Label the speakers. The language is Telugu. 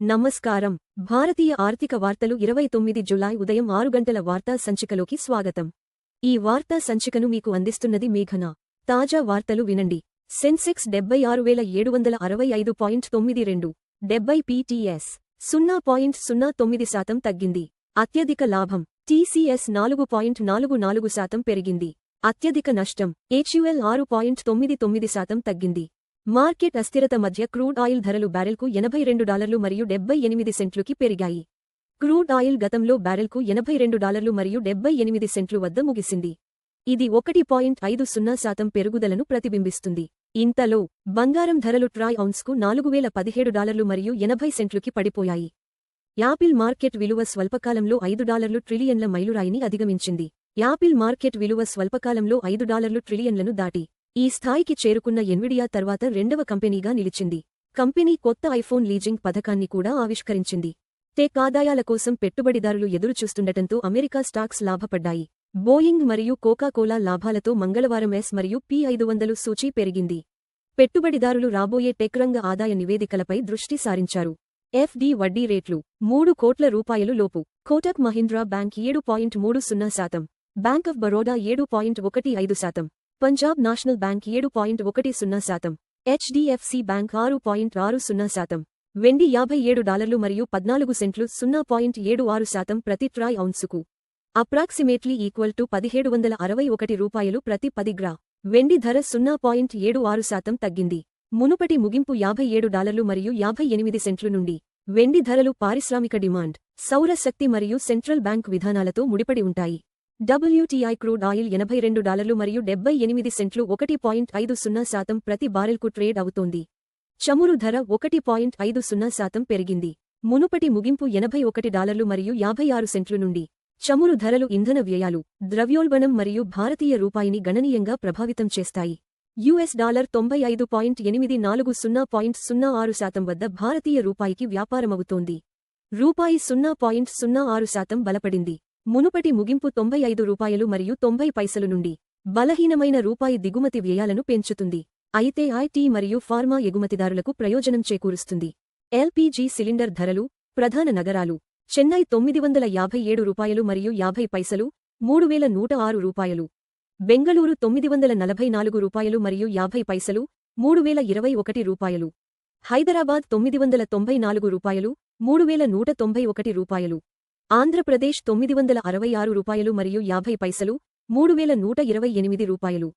Speaker 1: నమస్కారం. భారతీయ ఆర్థిక వార్తలు 29 జులై ఉదయం 6 గంటల వార్తా సంచికలోకి స్వాగతం. ఈ వార్తా సంచికను మీకు అందిస్తున్నది మేఘన. తాజా వార్తలు వినండి. సెన్సెక్స్ 76,665.92 70 PTS 0.09% తగ్గింది. అత్యధిక లాభం TCS 4.44% పెరిగింది. అత్యధిక నష్టం HUL 6.99% తగ్గింది. మార్కెట్ అస్థిరత మధ్య క్రూడ్ ఆయిల్ ధరలు బ్యారెల్కు $82 మరియు 78 సెంట్లుకి పెరిగాయి. క్రూడ్ ఆయిల్ గతంలో బ్యారెల్కు $82 మరియు 78 సెంట్లు వద్ద ముగిసింది. ఇది 1.50% పెరుగుదలను ప్రతిబింబిస్తుంది. ఇంతలో బంగారం ధరలు ట్రాయ్ ఔన్స్కు $4,017 మరియు 80 సెంట్లుకి పడిపోయాయి. యాపిల్ మార్కెట్ విలువ స్వల్పకాలంలో $5 ట్రిలియన్ల మైలురాయిని అధిగమించింది. యాపిల్ మార్కెట్ విలువ స్వల్పకాలంలో $5 ట్రిలియన్లను దాటి ఈ స్థాయికి చేరుకున్న ఎన్విడియా తర్వాత రెండవ కంపెనీగా నిలిచింది. కంపెనీ కొత్త ఐఫోన్ లీజింగ్ పథకాన్ని కూడా ఆవిష్కరించింది. టెక్ ఆదాయాల కోసం పెట్టుబడిదారులు ఎదురుచూస్తుండటంతో అమెరికా స్టాక్స్ లాభపడ్డాయి. బోయింగ్ మరియు కోకాకోలా లాభాలతో మంగళవారం S మరియు P500 సూచీ పెరిగింది. పెట్టుబడిదారులు రాబోయే టెక్ రంగ ఆదాయ నివేదికలపై దృష్టి సారించారు. FD వడ్డీ రేట్లు ₹3 కోట్ల లోపు. Kotak Mahindra bank 7.30%, bank of Baroda 7.15%, Punjab national bank 7.10%, HDFC bank 6.60%. వెండి $57 మరియు 14 సెంట్లు 0.76% ప్రతి ట్రాయ్ ఔన్సుకు. అప్రాక్సిమేట్లీ ఈక్వల్ టు ₹1761 ప్రతి 10 గ్రా. వెండి ధర 0.76% తగ్గింది. మునుపటి ముగింపు $57 మరియు 58 సెంట్లు నుండి. వెండి ధరలు పారిశ్రామిక డిమాండ్, సౌర శక్తి మరియు సెంట్రల్ బ్యాంక్ విధానాలతో ముడిపడి ఉంటాయి. WTI క్రూడ్ ఆయిల్ $82 మరియు 78 సెంట్లు 1.50% ప్రతి బారెల్కు ట్రేడ్ అవుతోంది. చమురు ధర 1.50% పెరిగింది. మునుపటి ముగింపు $81 మరియు 56 సెంట్లు నుండి. చమురు ధరలు ఇంధన వ్యయాలు, ద్రవ్యోల్బణం మరియు భారతీయ రూపాయిని గణనీయంగా ప్రభావితం చేస్తాయి. $95.84 0.06% వద్ద భారతీయ రూపాయికి వ్యాపారమవుతోంది. రూపాయి 0.06% బలపడింది. మునుపటి ముగింపు $95 మరియు 90 పైసలు నుండి. బలహీనమైన రూపాయి దిగుమతి వ్యయాలను పెంచుతుంది. అయితే IT మరియు ఫార్మా ఎగుమతిదారులకు ప్రయోజనం చేకూరుస్తుంది. LPG సిలిండర్ ధరలు ప్రధాన నగరాలు: చెన్నై $957 మరియు 50 పైసలు, $3,106. బెంగళూరు $944 మరియు 50 పైసలు, $3,021. హైదరాబాద్ $994, $3,191. ఆంధ్రప్రదేశ్ $966 మరియు 50 పైసలు, $3,128.